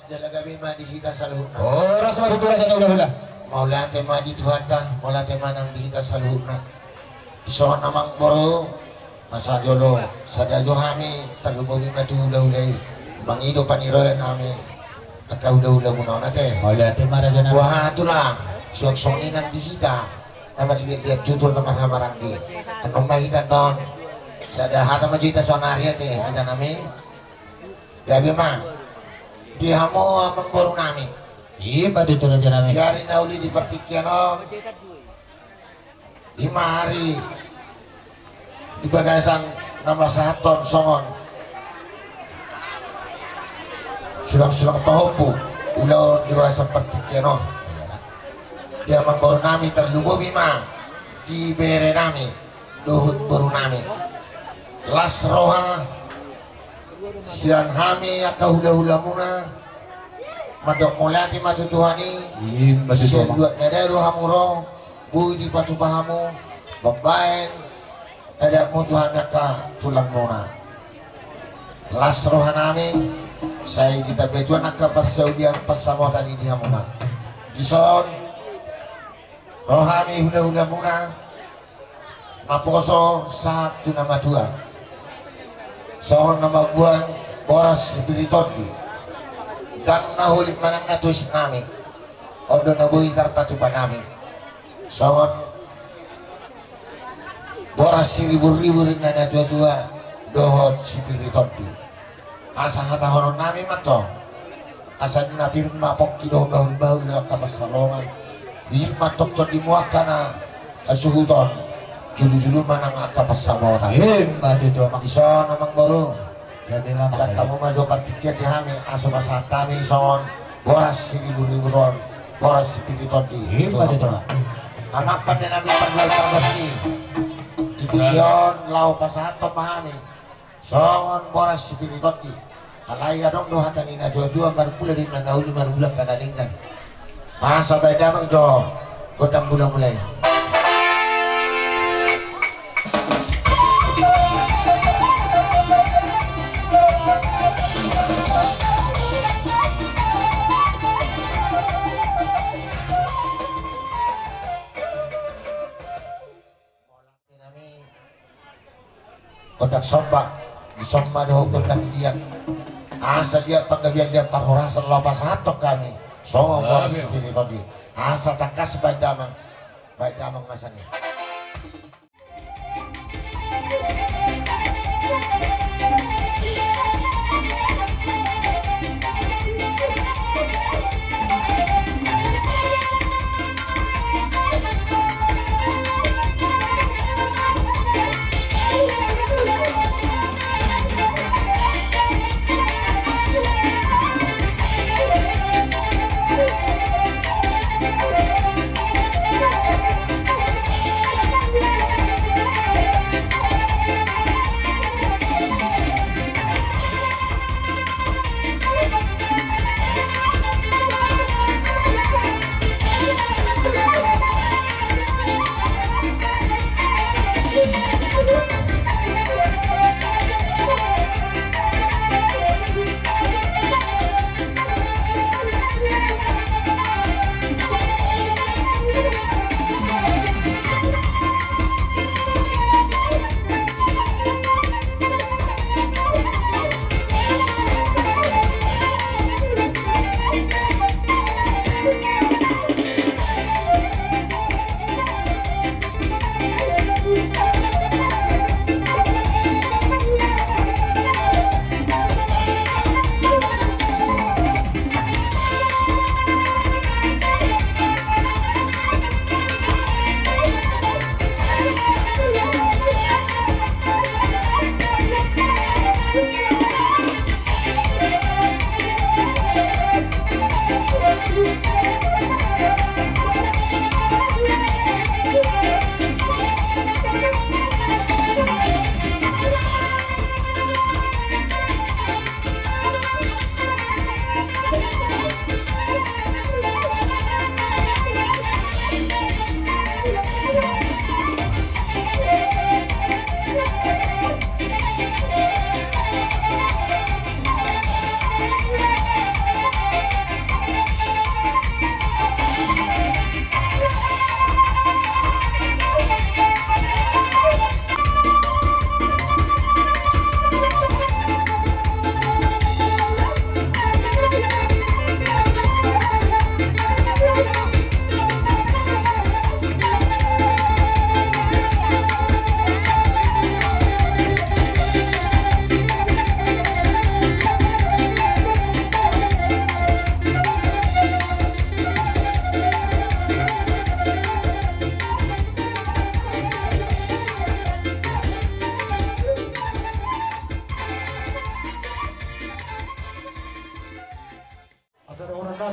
Dalaga bima dihita saluhuna. Oras matutunan sa hula-hula. Maula tema di Tuhan maula tema nang dihita saluhuna. So namang boro masa jolo sada johami talubogi matula-ulay. Mangido paniroy nami. Nakahula-hula muna nate. Maula tema raja na. Wah tulang suak-suak nang dihita. Nama lihat tutul nama hamaranggi. Anong mahita don. Sada hata majita sonari ate aja nami. Gabi ma. Diamo amang boro nami. Iya matutunan sa namin. Yari na uli di partikyan o 5 hari di bagasan nama sahaton songon sulang-sulang pahopo ulo di bagasan partikyan o dia manggol nami terlubo bima di bere nami luhut baru nami las roha sian hami akahula-hula muna madok molati matutuhani Iya matutunan. Siya nadero hamuro buhi di patupahamu babaen ada mo Tuhan ka tulang muna las rohanami saya kita betuan ka persaudian pasamotan ini hamuna dison rohani hula-hula muna naposo satu nama Tuhan sohon nama buan boras spiritoti dan nahulik manang natus nami odo nabuhi tarpatupan nami songon boras ribu-ribu rin na natua-tua dohot spiritoti asa hatahonon nami mato asa napirma pokkido bahul-bahul na kapasalongan di matok to dimuaka na asuhuton julu-julu manang kapasamotan Iya matutunan. iso namang boro Gabi mama. dan kamu maju partiket di hami aso masatami songon boras ribu-ribu ron boras spiritoti Iya matutunan. anak pada nabi perlual terbesi ditikyon lau pasahato pahami songon boras spiritoti alaya dong do hatanina dua-dua baru pula di nanauli baru bulan kanadingan masa baik damang jo godang bulan mulai kodak somba di somba doh kodak tiang asa dia penggabian dia parhorasan lopas hatok kami songong boras spirit tadi asa takas baik damang masanya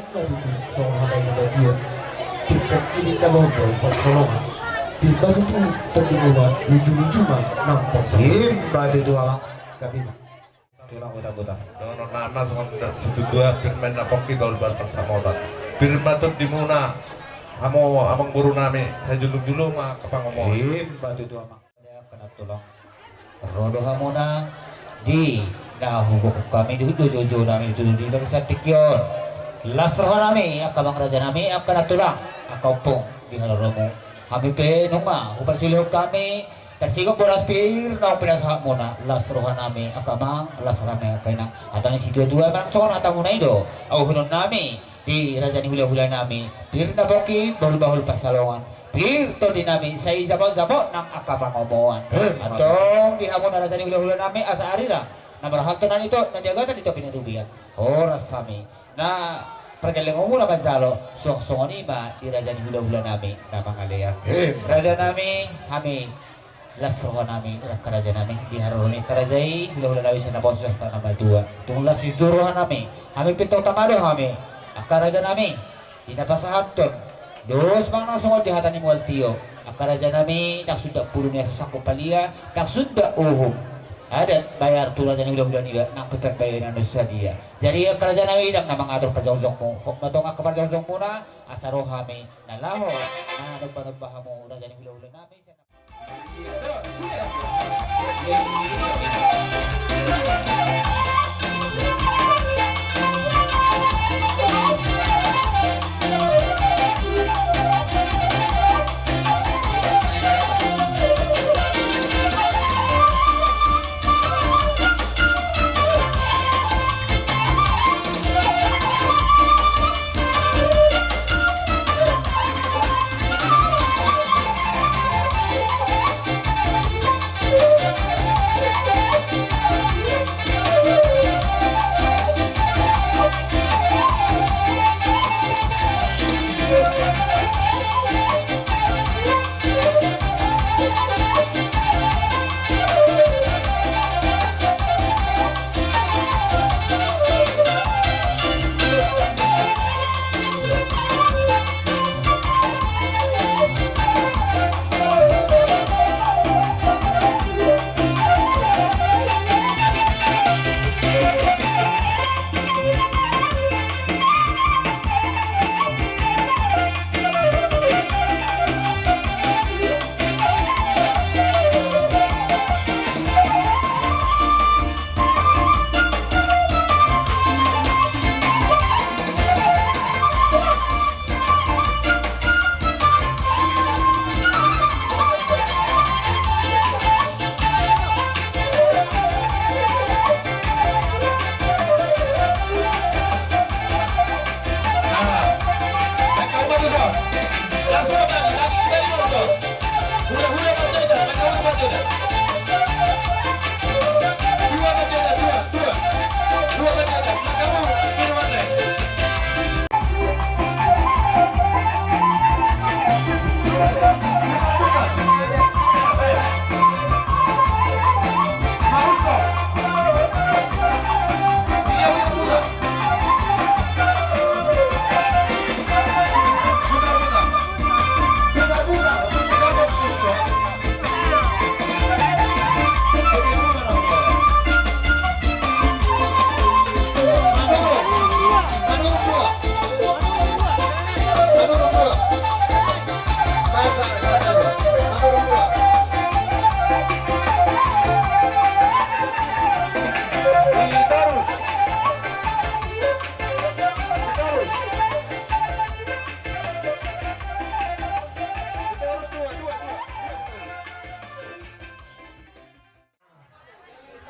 dari seorang ada yang dia tidak ini nama persolongan di baju itu terdiri ujung-ujungnya nampak Sim batu tua kami tulang buta-buta. Jangan nana situ dua firman apa kita udah bersama orang. Firman tuh di mana? Among guru nami saya julung mah kapang ngomong. Sim batu tua mak. Kena tulang. Rodo hamuna di hubuk kami di tujuh nami itu di dari satikyon. Lasroh nami akabang raja nami akan tulang akaupung di halaromo. Kami pe nunga upasilih kami tersigok bolas pir na pinasahak muna lasroh nami akamang lasrame kainang atang si dua kan soal atang muna itu au hunun nami di raja ni hula-hula nami pir na boki bahul-bahul pasalongan pir to di nami saya jabot-jabot nang akabang omongan atong di hamon raja ni hula-hula nami asa arira na berhakkenan itu na jagatan itu pinarubian oras sami na perjalanan umur apa jalo song-songon ima di raja ni hula-hula nami na mangalian raja nami kami lasroh nami raja nami di haroni karajai hula-hula nami sana bosah nama dua tunglas siduruh nami kami pintu tamado kami akaraja nami dinapasahaton dos mang nasungod di hatani mualtio akaraja nami nak sudah pulunya susako palia nak sudah ada bayar tulah dan hula-hula nila nak ketat bayaran dosa dia jadi akaraja nami dak namang atur pajong-jong mo kok matong akapajong-jong muna asaro kami nalaho na nagbanagbaha mo raja ni hula-hula nami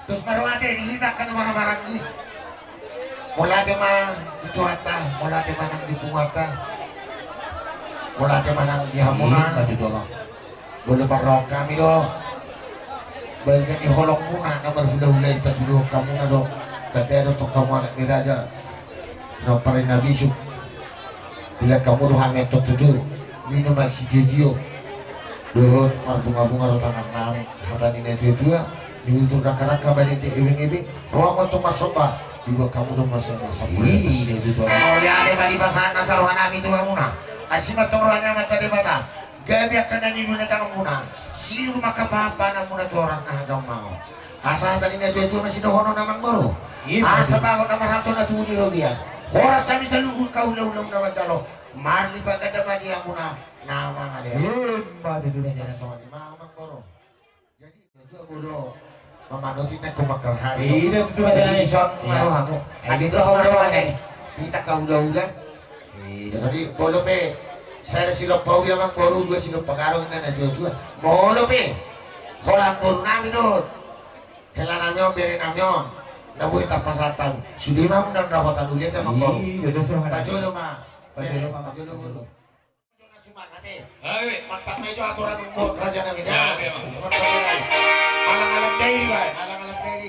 Terus marwate dihitakan barang-barang ni. Mula tema itu hata, mula tema nang di pungata. Mula tema nang di hamuna. batu tua mak. Boleh parok kami do. Balikan di holong muna na berhula-hula di patuduh kamu na do. Tadi ada to kamu anak ni raja. No parin na bisu. Bila kamu do hame to tudu. Minum aksi dia. Dohot marbunga-bunga ro tangan nami. Hatani na dua. Diuntur raka-raka balik di ewing-ewing ruang untuk masoba Juga kamu dong masa-masa Iya juga. mau lihat ada di pasangan nasaruhan kami itu kamu na. Asima torohanya mata di mata. Gabi akan nani muna kamu muna. Siru maka papa na muna tu orang na jauh mau. Asa tadi na tuh masih dohono namang baru. Asa bangun nama satu na tuh di robia. Horas kami selalu kau ulang nama jalo. Marli pada nama dia muna nama ada. Mbak itu dia Sama di mamang baru. Jadi itu bodoh. Mamanutin na kumakal hari. Iya, itu cuma jalan Jadi ini. son ngano hamo. Adi to hamo naman Kita kaula-ula. Jadi bolo pe. Saya silop pau yang baru dua silop pagarong na dua. Bolo pe. Kolang bolo namin doon. Kailan namin bere namin. Nabuhay tapasatan. Sudi mo nang rawatan ulit ang mga bolo. Iya, udah suruh Pajulo ma. Pajulo ma. Pajulo gulo. Ay, Matak medyo aturan ng raja namin. Ya, ya. Alang-alang day ba? Alang-alang day.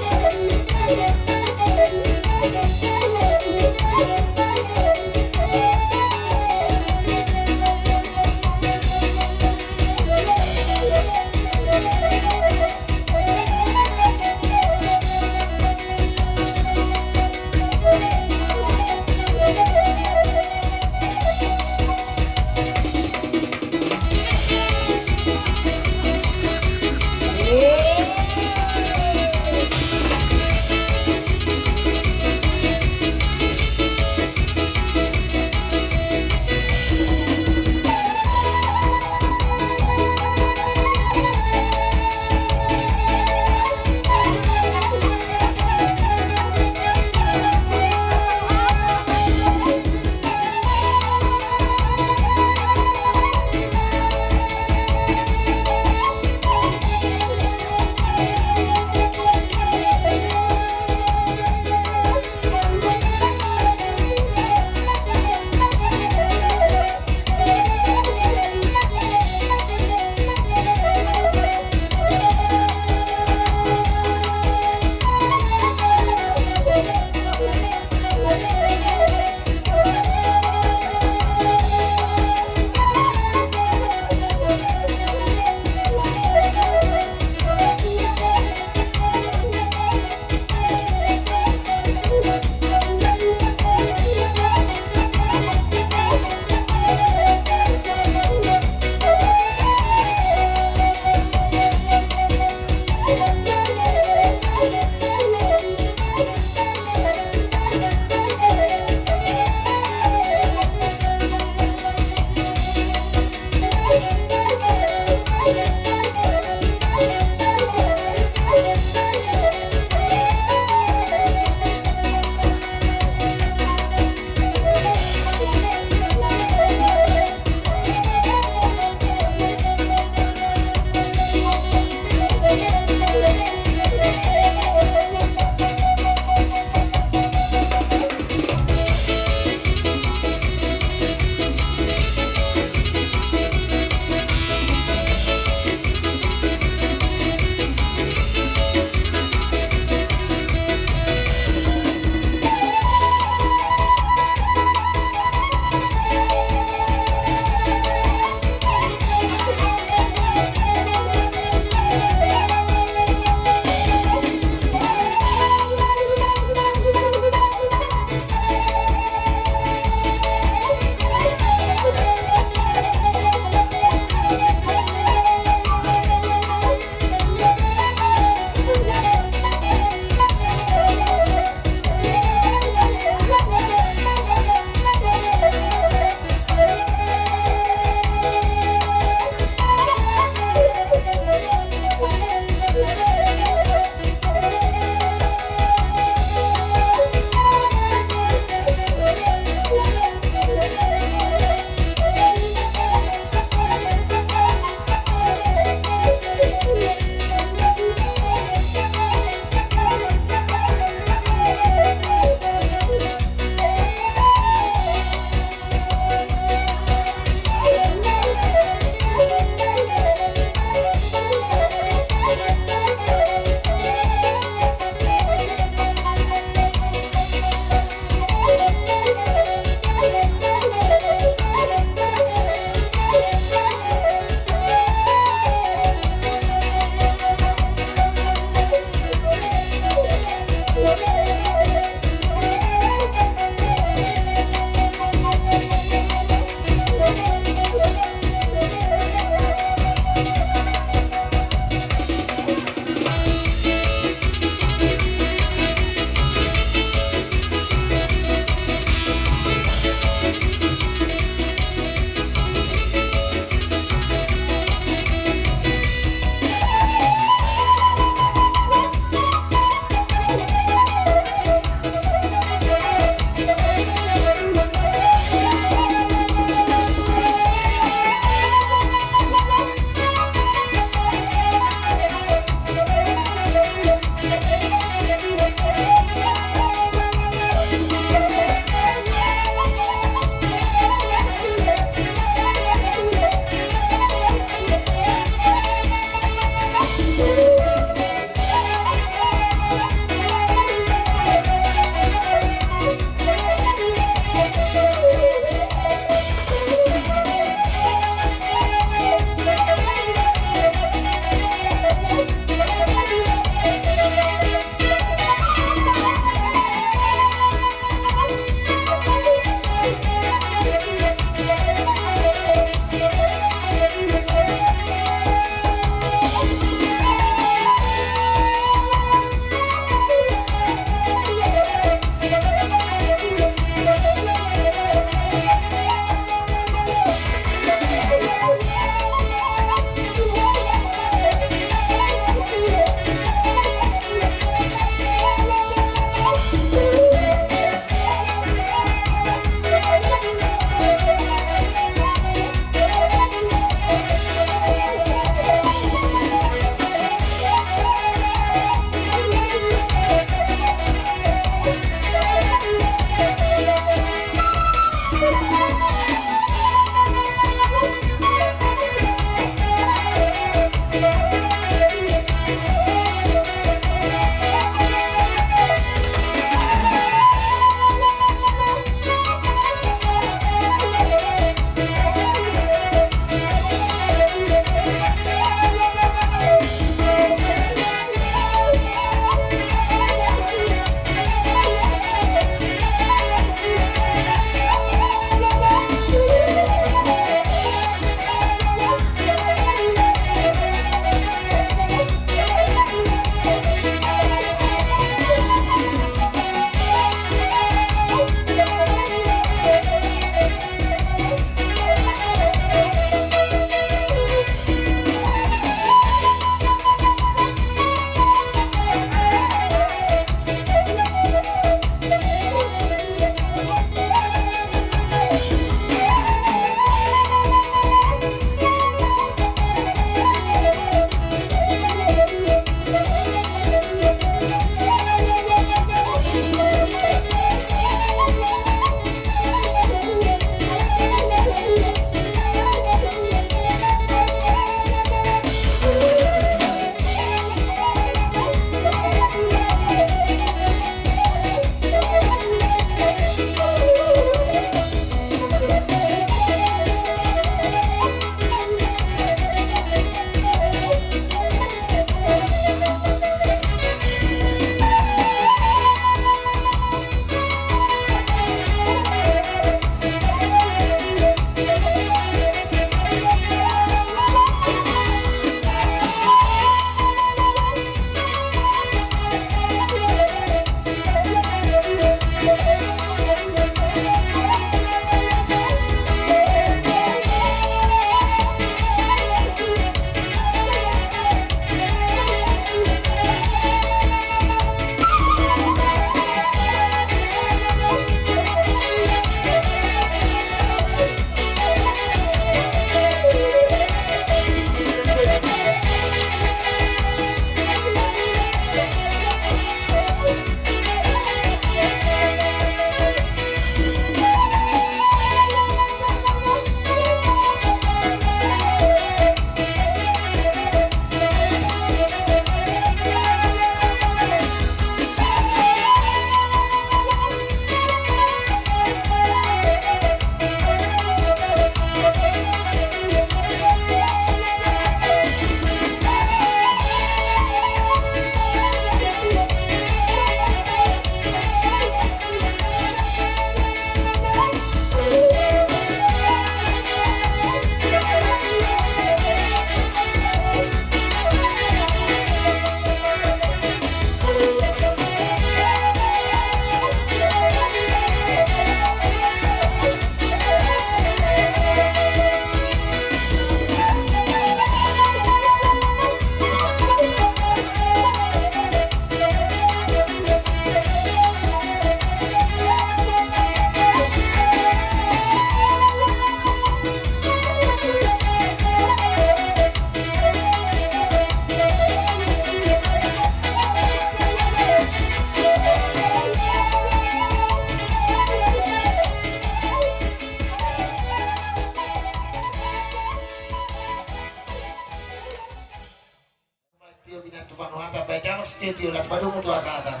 titio las padung tu asatan.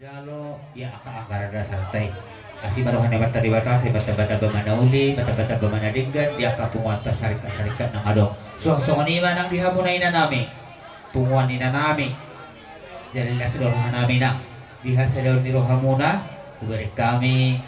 Jalo ya akar ada santai. Kasih maruhan bata dibatasi bata-bata bemanauli, bata-bata bemanadinggan dia kapunguan sarikat nang adong. Suang-suang ni manang dihamunay na nami. Punguan ni na nami. Jadi las doha nami na. Diha sa daw ni Rohamuna, ubari kami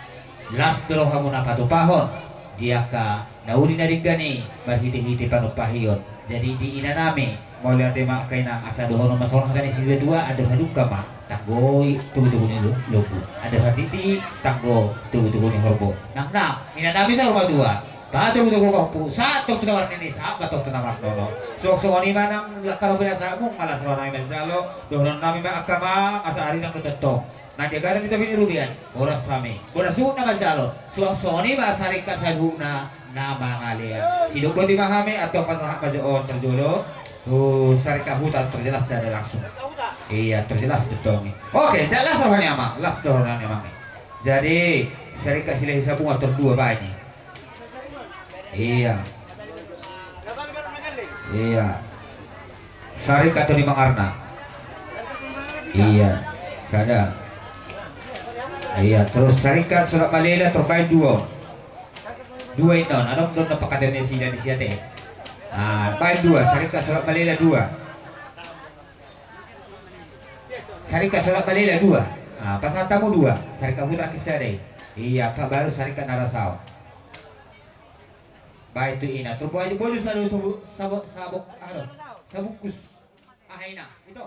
las Rohamuna patupahon. Dia ka nauli na dinggani, marhiti-hiti panupahiyon. Jadi di ina nami, mau lihat tema kay nang asa doho no masalah kani sila dua ada haduka ma. Tanggoy tubuh-tubuh ni lobo. Ada hatiti tanggo tubuh-tubuh ni horbo. Nang ina nami sa rumah dua. Bato tubuh ko po satu tunawar ni sa bato tunawar nono. So ni manang kalau pinasa mo malas ro nami mensalo, dohon nami ma akama asa ari nang tetong. Nah dia kata kita bini rubian, oras kami, oras suut na masyalo. Ni ba sarika sa na nama ngalia. Sidok di mahami atau pasahat pajoon terjolo. Sarika hutan terjelas ada langsung. Iya terjelas betul nih. Oke, jelas apa nih ama? Jelas doang emang. Jadi sarika sila hisa bunga terdua banyak. Iya. Iya. Sarika atau di Mangarna. Iya. Sadar. Iya, terus sarika surat Malela terkait dua inon, ano doon napakadami sila ni siya te. Baik dua, sarika surat Malela dua. Sarika surat Malela dua. Pasal tamu dua, sarika putra kisah deh. Iya, pak baru sarika narasao. Baik itu ina, terus boleh sabuk sabukus. Ina, itu.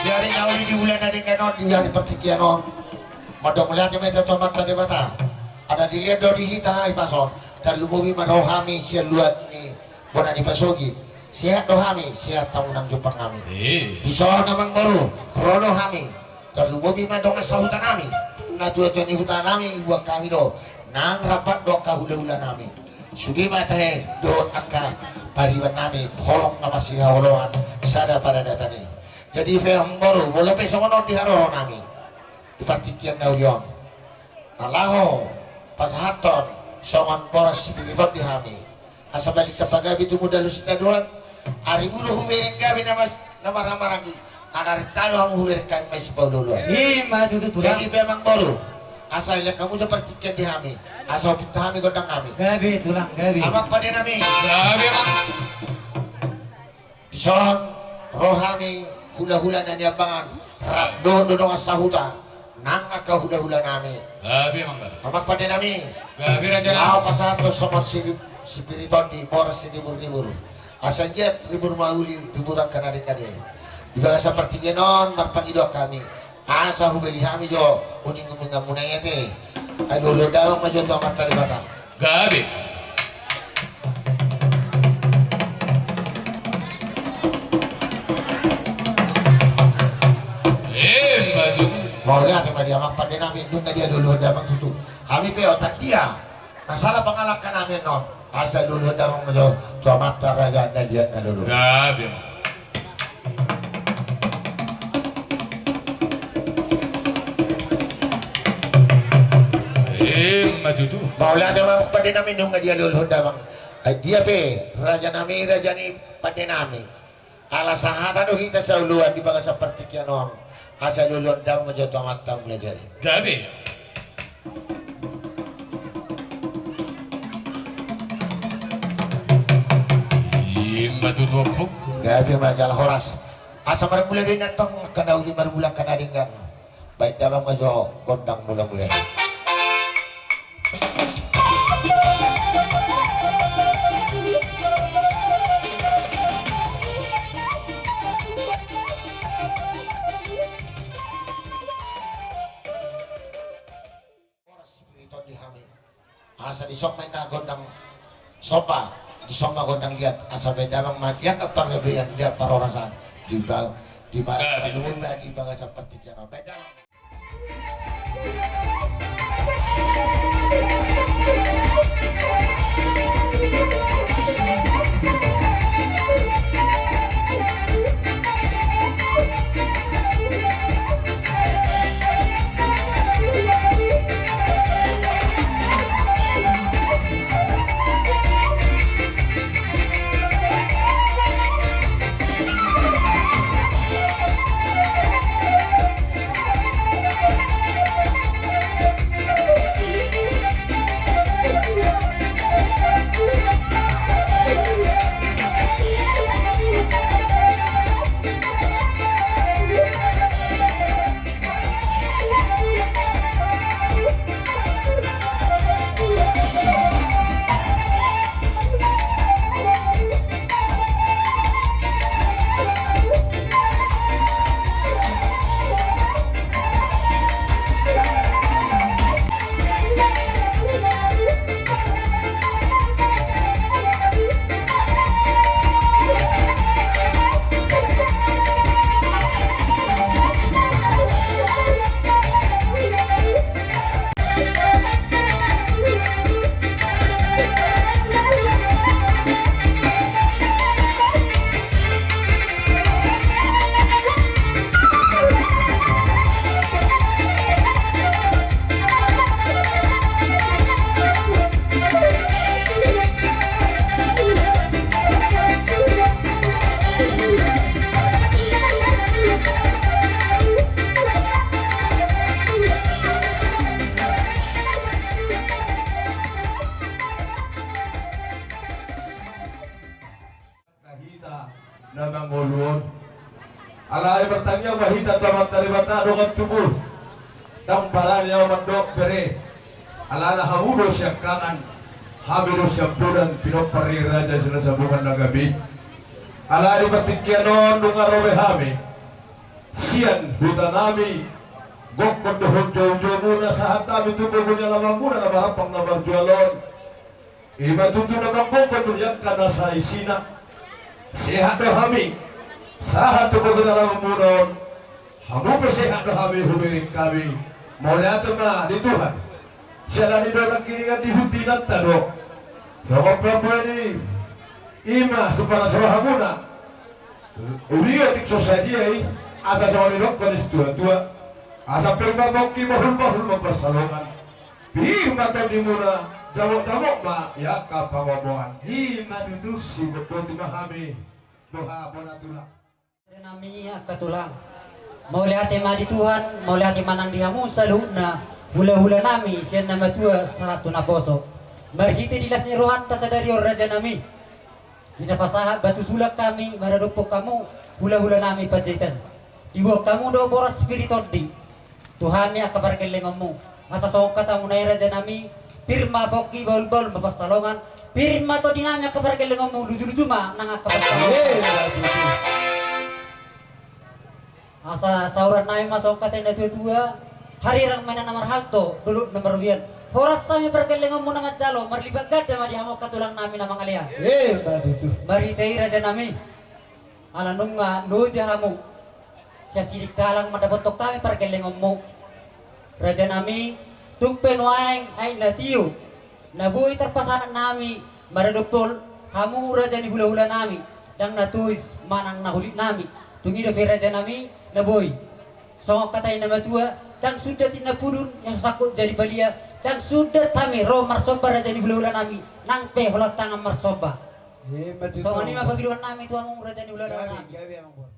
Dari nauli di bulan ada kenon di hari pertikian on. Madok melihat meta tomat tadi mata. Ada dilihat dari hita ipason. Dan lubuhi marohami sia luat ni bona di pasogi. Sehat rohami sehat tamunang jumpa kami. Di soal namang baru rono hami. Dan lubuhi madok asahutan kami. Na tua-tua ni hutan kami buat kami do. Nang rapat do kahula-hula kami. Sugi matahe do akka pariban kami. Holong nama siha holoan sada pada datani. Jadi feham baru boleh pesongon di haro nami di partikian naulion nalaho pasahaton songon boras sipilitot di hami asa balik tepaga bitu muda lusita doang ari bulu humereng gabi nama ramaragi anarik talo hamu humereng kami masih bawa dulu Ima tutu jadi memang baru asal ile kamu seperti di kami asal kita kami godang kami Gabi tulang gabi. amak pada nami Gabi mang. dison rohani hula-hula na niyabangan do asahuta nang aka hula-hula nami Gabi mang. amak pada nami Gabi raja. Ako pasato somot spiriton di boras si libur-libur asal jep libur mauli liburan kanari kadi di bala seperti non magpangidok kami asa hubeli kami jo uning mengamunay ate ay lolo daw majo to amat talibata Gabi. Maju. mau lihat sama dia mak pada nami dun dia dulu damang tutu kami pe otak dia masalah pengalahkan kami non asa dulu damang majo to amat raja na dia na dulu Gabi mang. Maju tu. mau lihat sama mak pada nami dun dia dulu damang ay dia pe raja ni pada nami alasahatan do hita sa uluan di baga seperti kianon asa dulu daw majo to amat tang belajar Gabi. Maju tu apa? gabi majalah horas asa marmula din natong kana uli marmula kana dinggan baik dalam majo gondang mula-mula asa di sok main na gondang sopa di sok na gondang lihat asa bedamang matiak apa ngebeyan dia parorasan di bawah di bawah seperti kira beda namang ulun alay bertanya wahita tamat talibata dogat tubuh dang baranya mandok bere alana hamudo siya kangan hamido siya pudan pinoparira dyan sila sa bungan na gabi alay bertikyanon nung arawe hami siyan hutanami gokon dohon jojo muna sa hatami tubuh muna lamang muna na marapang na barjualon iba tutu namang gokon doon kana sa isina sehat do kami sahat tu dalam umuron hamu bersehat do kami hubirik kami maulia tema di Tuhan sialan di dalam kiringan di hutinan tado sama Prabu ini ima supaya surah hamuna uliyo tik sosiadi asa sama di dokter Tuhan tua asa perbaboki mahul mempersalongan di mata di muna Damok ma ya kapangomongan hi madudu si betul mahami doa bonatula Nami katulang mau lihat tema di Tuhan mau lihat manang diamu saluna hula-hula nami siya nama tua satu naposo marhite dilas ni rohanta sadari raja nami dinapasaha batu sulak kami maradupok kamu hula-hula nami pajitan diwo kamu do boras spiritual di Tuhan mi akabar kelengommu masa songkat tamu nai raja nami pirma poki bol-bol mapasalongan pirma to dinami akabar kelengommu luju-luju ma nang akabar salongan asa sauran nami masongkat yang tua-tua hari rang mana nomor halto dulu nomor wian horas sami perkelengommu nama calo marlibat gada ma diamo katulang nami nama ngalia Batu. marhitei raja nami ala nunga no jahamu siya sidik kalang madabotok kami perkelengommu raja nami tumpen waeng ay natiyo nabuhi terpasanan nami maradopol hamu raja ni hula-hula nami dang natuis manang nahulit nami tungido kay raja nami nabuhi songok katay nama tua dang sudah tinapurun yang sakut jadi balia dang sudah tami ro marsoba raja ni hula-hula nami nang pe holat tangan marsoba Batu. so ani mapagiluan nami tuan mong raja ni hula-hula nami Gabi emang bor.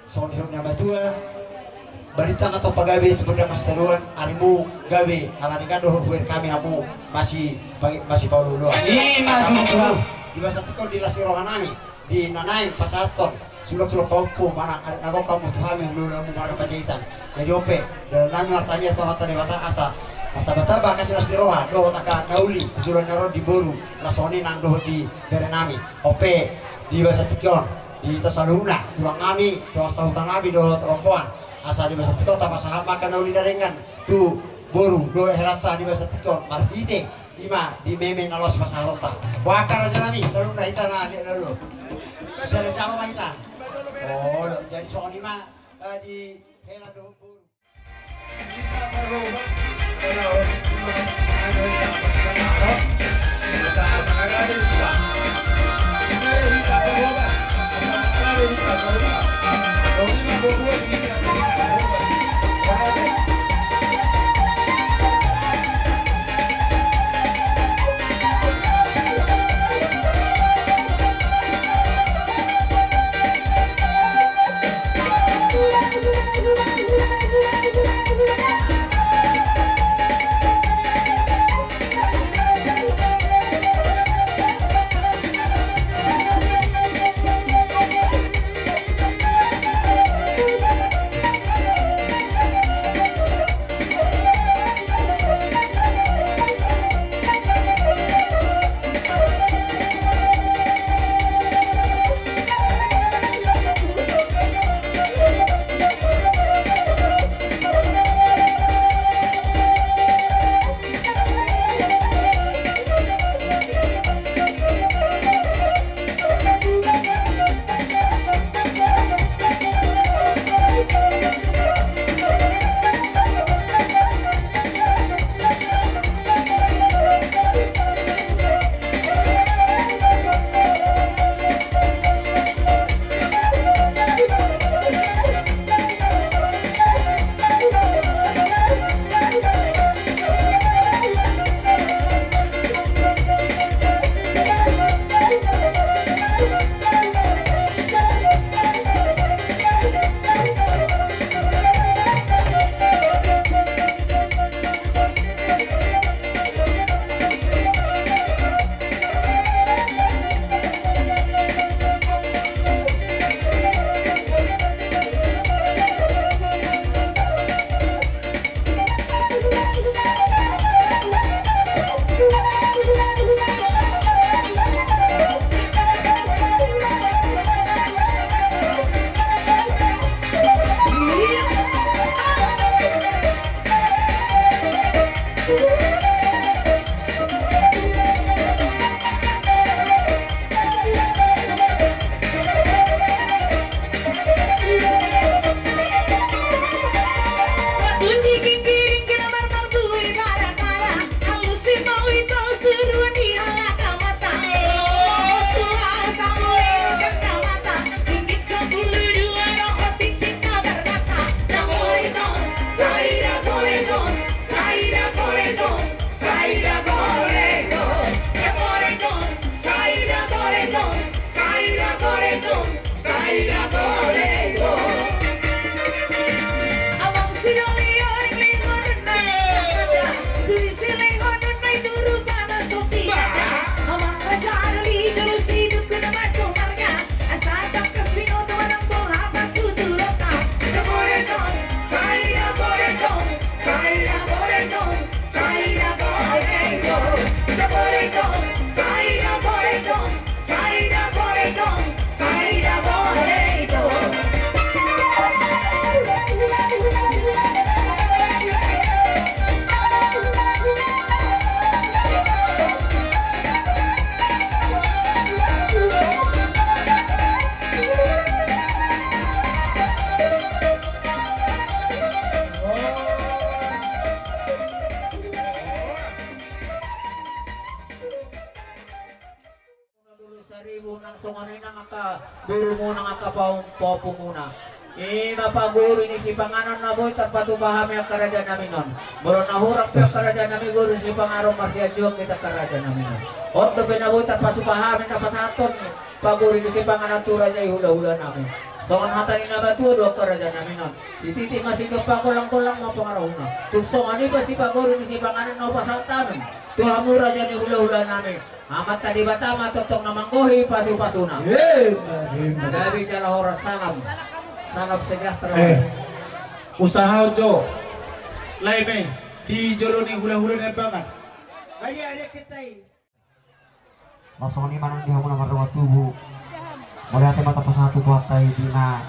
Soal hidup nama tua balita atau pagawe itu benda masteruan arimu gawe alanikan dohor buir kami hamu masih paululo di bahasa tiko di lasi rohan nami di nanain pasaton sulok kaupo mana nagok kamu tuhan yang lula mu marga pajahitan jadi ope dan nami matami atau mata dewata asa mata kasih las di roha do taka nauli jualan naro di boru lasoni nang dohor di berenami ope di bahasa tikon di tasaluna tulang kami tuang sahutan nabi do rompoan asa di bahasa tikon tak pasaham makan nauli darengan tu boru do herata di bahasa tikon marhite lima di meme nalos masalonta wakar aja nami saluna ita na di dulu bisa ada jama kita oh jadi soal lima di hela do boru Kita merubah kalau ano yang pasal sa pagkakali kita. Kita merubah. Kalau kita merubah, kalau kita berbuat kita merubah. Oke. ka buru muna nga kapopo muna. Mapaguro ini si panganan na boy tapatubahami ang kerajaan namin nun. Buro nahurap yung kerajaan namin guru si pangarong marsiadjong kita kerajaan namin nun. Otdo pinaboy tapasubahami na pasaton. Paguro ini si panganan tura jay hula-hula namin. So ang hatanin na batudo ang kerajaan namin nun. Si Titi Masido pa kulang-kulang mo pangarahuna. Tugsong ani pa si paguro ini si panganan na pasatan. Tuhamura dyan yung hula-hula namin. Amat tadi bata matotong na manggohi pasu-pasuna. Gabi jala horas salam. Salam sejahtera. Usaha Jo. Lain di jolo ni hula-hula na banget. Ada kita. Langsung ni manang dia mula marwat tubuh. Mulai hati mata pasatu tuatai dina.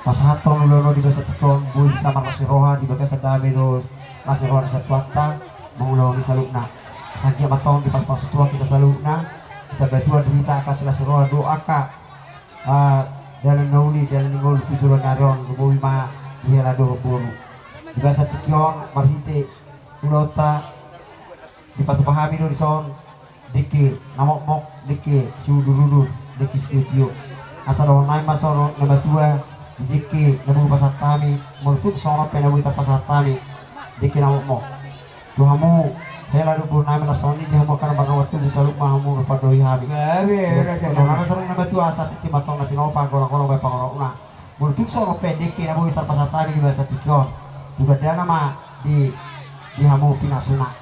Pasaton ulo di basa tikon bui di kamar nasi roha di bagas dame do nasi roha nasi tuata mengulo di salukna. Sakia maton di pas-pas tua kita salukna. Kita betua derita akas nasi roha doa ka. Dalam nauli dalam ningol tujuan naron rubuhi ma dia lado buru di basa tikon marhite ulota di patu pahami do di son dike namok dike siudurudur dike studio asal online masoro nama tua dike nabu pasatami menutup sono penabu pasatami dike namok tuhamu hela do buru nama nasoni dia mau karena baga waktu bisa lupa hamu lupa doi habi nama sering nama tua asal titi matong nanti nopa golong-golong bay pangorona menutup sono dike nabu pasatami di basa tikon juga dia nama di hamu pinasuna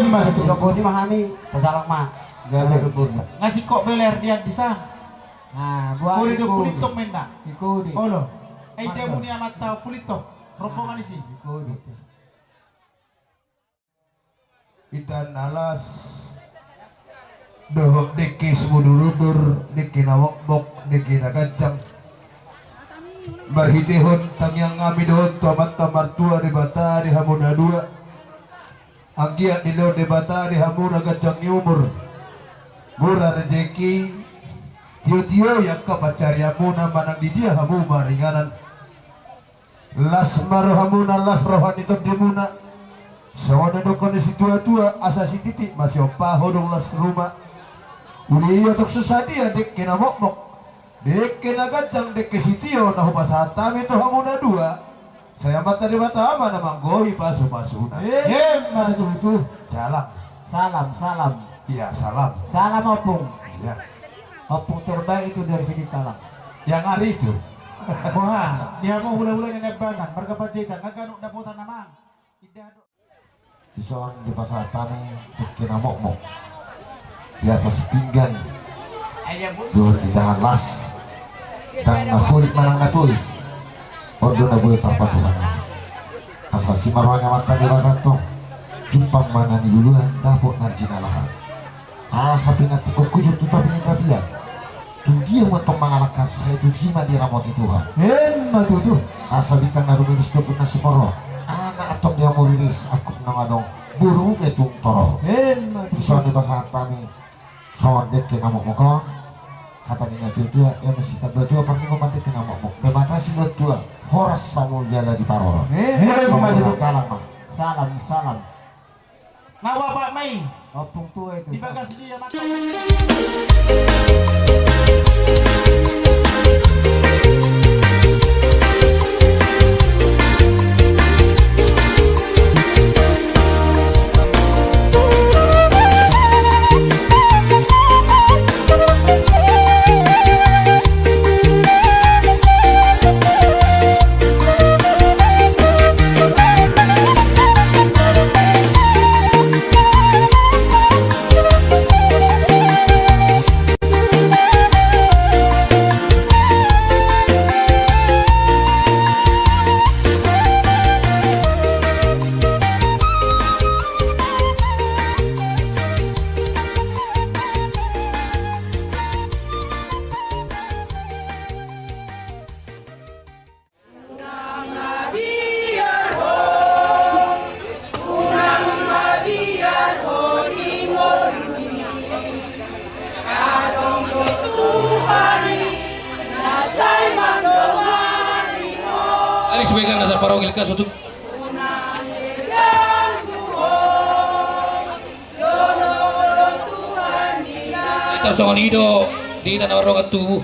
Mas juga bodi mahami tasalang mah gawe dubur ngasih kok beler dia bisa. nah buat Kulido pulitok menda. ikudi Olo. Jamu ni amat tahu pulitok. Rombongan isi. ikudi Idan alas dohok deki semuduludur deki nawakbok deki nagajang barhitihon tangyang ngami dohon tuamat tamar tua di bata di hamuna dua anggiat di dohon di bata di hamuna gajang nyumur murah rejeki tio-tio yang kapacariamuna manang di dia hamu maringanan las marohamuna las rohani dimuna sawana dokon si tua-tua asa si titik masih paho dong las rumah uli iyo tok sesadia dek kena mok-mok dek kena gajang dek ke sitio nah pasatami to hamuna dua saya mata di mata ama namang gohi pasu-pasuna mana tuh itu jalan salam iya salam opung iya opung terbaik itu dari sini kalang yang hari itu Wah, dia mau hula-hula yang nebangan. Mereka pacitan, nagano daputan namang. Di seorang di pasatami dek mok-mok di atas pinggan doon di dahan las dan nahulit manang natulis ordo na buhay tapatuhan asa si marwanya mata di batatong jumpang mana ni duluan dapot narjinalahan asa pinatikok kujut tuto pinitabian tung dia matong mangalakkan saya itu sima di ramoti Tuhan matutuh asa bitang naruminis dobut na sumoro anak atong dia murilis aku nangadong burung ketung toro so di pasatami so dek ke namok mokong kata nina tua yang mesti tak tua pasti kau mandek ke namok mok bebatasi tua horas samu jala di paroro so jalan mah salam Ngawa Pak Mai. opung tua itu Di bagasi dia mata. Ari sebagai nasa parogil ka suatu. Kita sama Lido. di na nawarongan tubuh.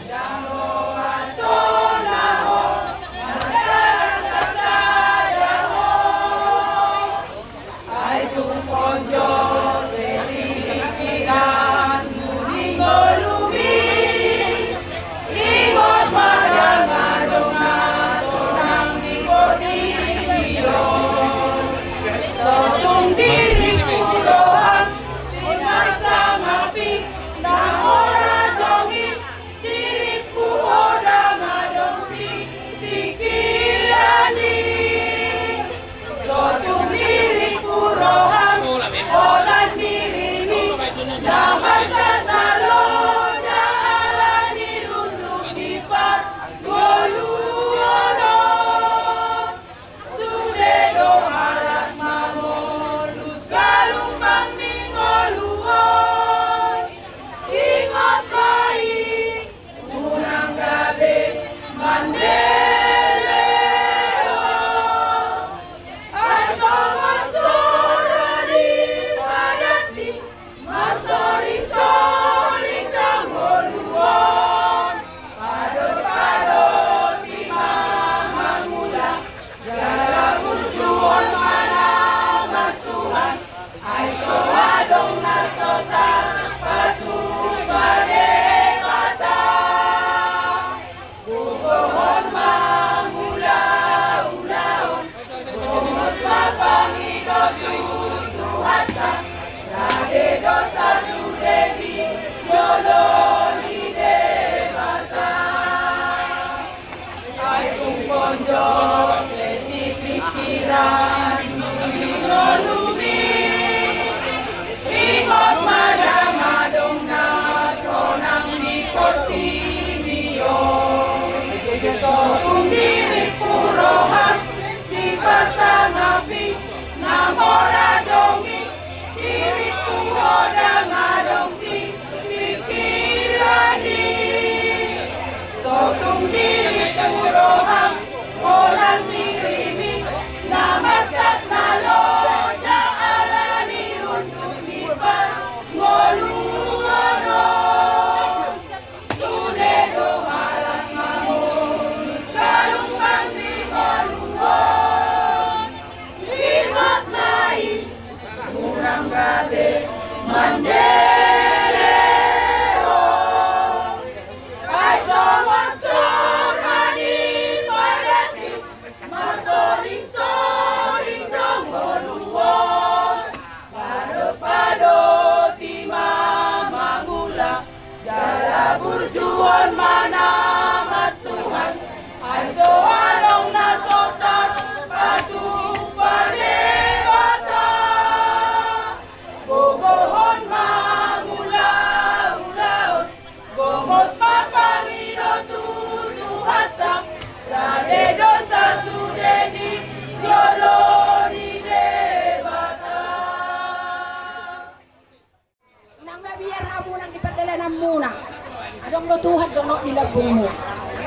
Tuhan jono di labungmu.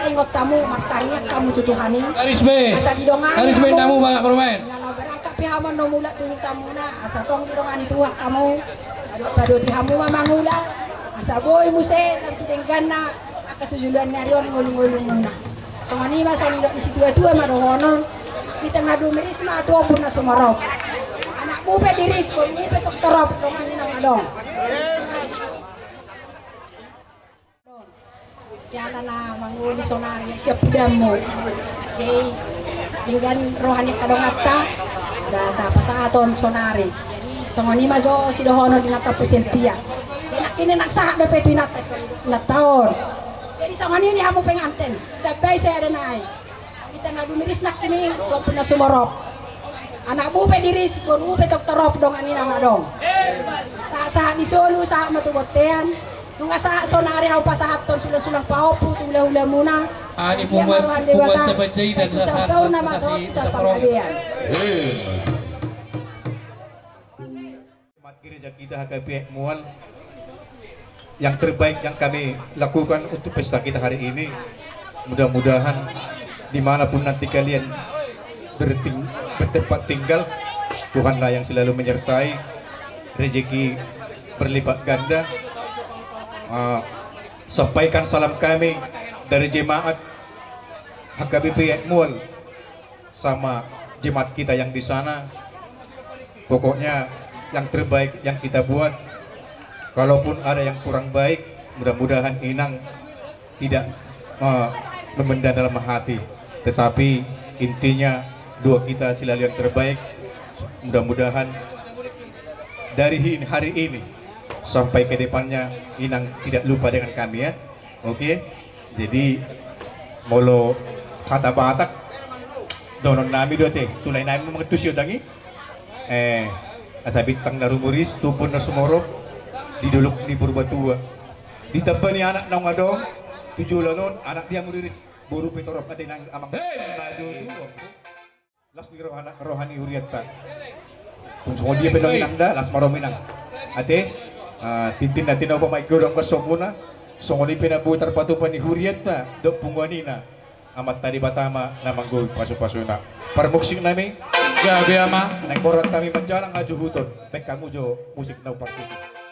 Ingot tamu matanya kamu tutuhani. Garis B. Asa didongani. Garis B namu Pak Permen. Kalau berangkat pihaman no mula tulu tamuna asa tong didongani tuha kamu. Padu tihamu mamangula. Asa boy muse lang tudengganna akatujuluan narion ngulung-ngulung muna. So manima so nilo isi tua-tua marohonon. Kita ngadu mirisma tua pun na sumarok. Anak mo pe diris ko mo pe doktorop dongani nang adong. Siapa na manguli sonari siap damu jadi dengan rohani kadongata ada pasaton sonari jadi songoni mazo sidohono di nata pusilpia jadi nak kini nak sah ada petu nat tahun jadi songoni ini hamu penganten tapi saya ada naik kita ngadu miris nak kini to puna sumorok anak bu pe diris pun bu pe doktorop dong ani nang dong sah di solo sah matubotean nung asa sonari hau pasahaton sulang-sulang paupu hula-hula muna Ani pumuat tabajay dan usap-usap nama kita pangadian umat gereja kita HKP Mual yang terbaik yang kami lakukan untuk pesta kita hari ini mudah-mudahan dimanapun nanti kalian bertempat tinggal Tuhanlah yang selalu menyertai rezeki berlipat ganda sampaikan salam kami dari jemaat HKBP Mual sama jemaat kita yang di sana. Pokoknya yang terbaik yang kita buat. Kalaupun ada yang kurang baik, mudah-mudahan Inang tidak memendam dalam hati. Tetapi intinya dua kita selalu yang terbaik. Mudah-mudahan dari hari ini sampai ke depannya Inang tidak lupa dengan kami ya. Oke. Jadi molo kata Batak donon nami dote tunay nami mga tusyo dangi asabit tang narumuris tupon na sumoro di dulok ni Burbatua di taba ni anak na ngadong tujula nun anak dia muriris buru petorop atin ang amang las ni rohani huriata kung so dia pedang inangda las marominang ate tintin natin na pa maigulong kasomuna so ni pinabutar patupan ni huriata do pungwanina amat tadi batama na manggul paso-paso na parmuksing namin Gabi ama. nagborat kami manjalang nga juhuton pek kamu jo musik na partisip